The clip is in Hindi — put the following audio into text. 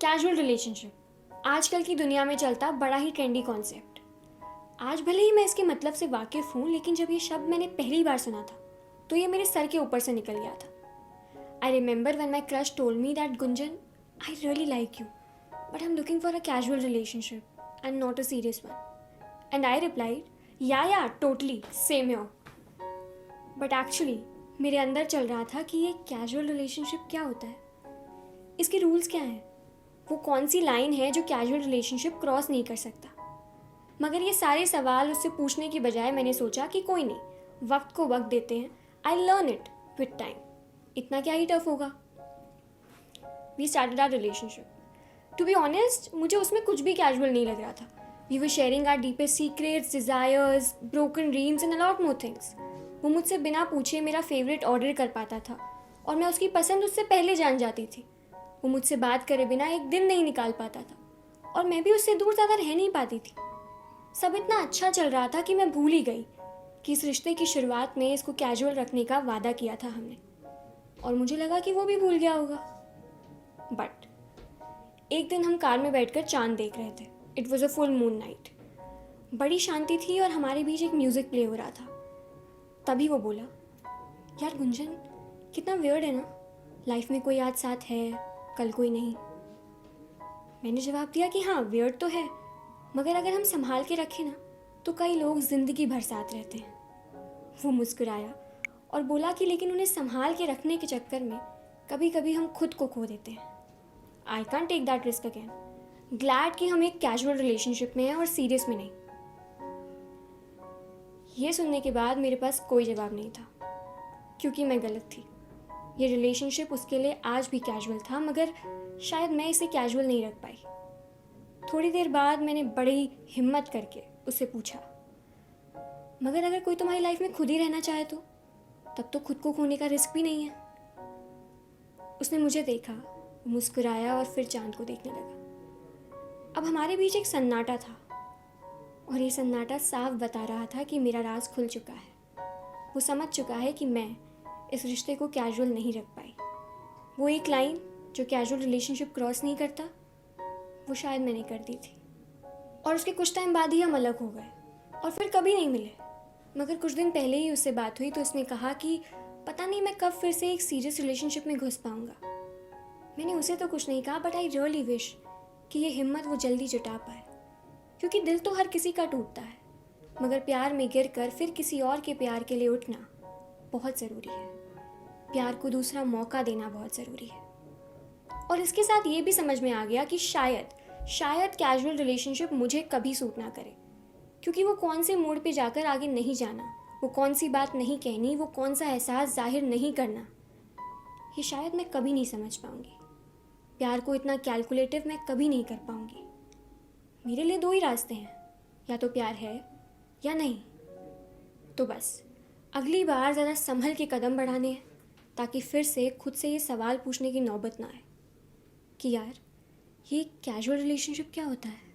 कैजुअल रिलेशनशिप आजकल की दुनिया में चलता बड़ा ही ट्रेंडी कॉन्सेप्ट। आज भले ही मैं इसके मतलब से वाकिफ हूँ, लेकिन जब ये शब्द मैंने पहली बार सुना था तो ये मेरे सर के ऊपर से निकल गया था। I remember when my crush told me that Gunjan, I really like you but I am looking for a casual relationship and not a serious one. And I replied, yeah totally same योर। बट एक्चुअली मेरे अंदर चल रहा था कि ये कैजुअल रिलेशनशिप क्या होता है, इसके रूल्स क्या हैं, वो कौन सी लाइन है जो कैजुअल रिलेशनशिप क्रॉस नहीं कर सकता। मगर ये सारे सवाल उससे पूछने की बजाय मैंने सोचा कि कोई नहीं, वक्त को वक्त देते हैं, I learn it with time. इतना क्या ही टफ होगा। We started our relationship. To be honest, मुझे उसमें कुछ भी कैजुअल नहीं लग रहा था। We were sharing our deepest secrets, desires, broken dreams and a lot more things. वो मुझसे बिना पूछे मेरा फेवरेट ऑर्डर कर पाता था और मैं उसकी पसंद उससे पहले जान जाती थी। वो मुझसे बात करे बिना एक दिन नहीं निकाल पाता था और मैं भी उससे दूर ज़्यादा रह नहीं पाती थी। सब इतना अच्छा चल रहा था कि मैं भूल ही गई कि इस रिश्ते की शुरुआत में इसको कैजुअल रखने का वादा किया था हमने, और मुझे लगा कि वो भी भूल गया होगा। बट एक दिन हम कार में बैठकर चांद देख रहे थे। It was a full moon night. बड़ी शांति थी और हमारे बीच एक म्यूज़िक प्ले हो रहा था। तभी वो बोला, यार गुंजन, कितना वियर्ड है ना, लाइफ में कोई आज साथ है, कल कोई नहीं। मैंने जवाब दिया कि हाँ, वियर्ड तो है, मगर अगर हम संभाल के रखें ना तो कई लोग ज़िंदगी भर साथ रहते हैं। वो मुस्कुराया और बोला कि लेकिन उन्हें संभाल के रखने के चक्कर में कभी कभी हम खुद को खो देते हैं। I can't take that risk again. Glad कि हम एक कैजुअल रिलेशनशिप में हैं और सीरियस में नहीं। ये सुनने के बाद मेरे पास कोई जवाब नहीं था, क्योंकि मैं गलत थी। ये रिलेशनशिप उसके लिए आज भी कैजुअल था, मगर शायद मैं इसे कैजुअल नहीं रख पाई। थोड़ी देर बाद मैंने बड़ी हिम्मत करके उससे पूछा, मगर अगर कोई तुम्हारी लाइफ में खुद ही रहना चाहे तो तब तो खुद को खोने का रिस्क भी नहीं है। उसने मुझे देखा, मुस्कुराया और फिर चांद को देखने लगा। अब हमारे बीच एक सन्नाटा था और ये सन्नाटा साफ बता रहा था कि मेरा राज खुल चुका है। वो समझ चुका है कि मैं इस रिश्ते को कैजुअल नहीं रख पाई। वो एक लाइन जो कैजुअल रिलेशनशिप क्रॉस नहीं करता, वो शायद मैंने कर दी थी। और उसके कुछ टाइम बाद ही हम अलग हो गए और फिर कभी नहीं मिले। मगर कुछ दिन पहले ही उससे बात हुई तो उसने कहा कि पता नहीं मैं कब फिर से एक सीरियस रिलेशनशिप में घुस पाऊंगा। मैंने उसे तो कुछ नहीं कहा, बट आई रियली विश कि ये हिम्मत वो जल्दी जुटा पाए, क्योंकि दिल तो हर किसी का टूटता है, मगर प्यार में गिर कर फिर किसी और के प्यार के लिए उठना बहुत ज़रूरी है। प्यार को दूसरा मौका देना बहुत ज़रूरी है। और इसके साथ ये भी समझ में आ गया कि शायद कैजुअल रिलेशनशिप मुझे कभी सूट ना करे, क्योंकि वो कौन से मोड़ पे जाकर आगे नहीं जाना, वो कौन सी बात नहीं कहनी, वो कौन सा एहसास जाहिर नहीं करना, ये शायद मैं कभी नहीं समझ पाऊंगी। प्यार को इतना कैलकुलेटिव मैं कभी नहीं कर पाऊंगी। मेरे लिए दो ही रास्ते हैं, या तो प्यार है या नहीं। तो बस अगली बार ज़रा संभल के कदम बढ़ाने हैं, ताकि फिर से खुद से ये सवाल पूछने की नौबत ना आए कि यार, ये कैजुअल रिलेशनशिप क्या होता है।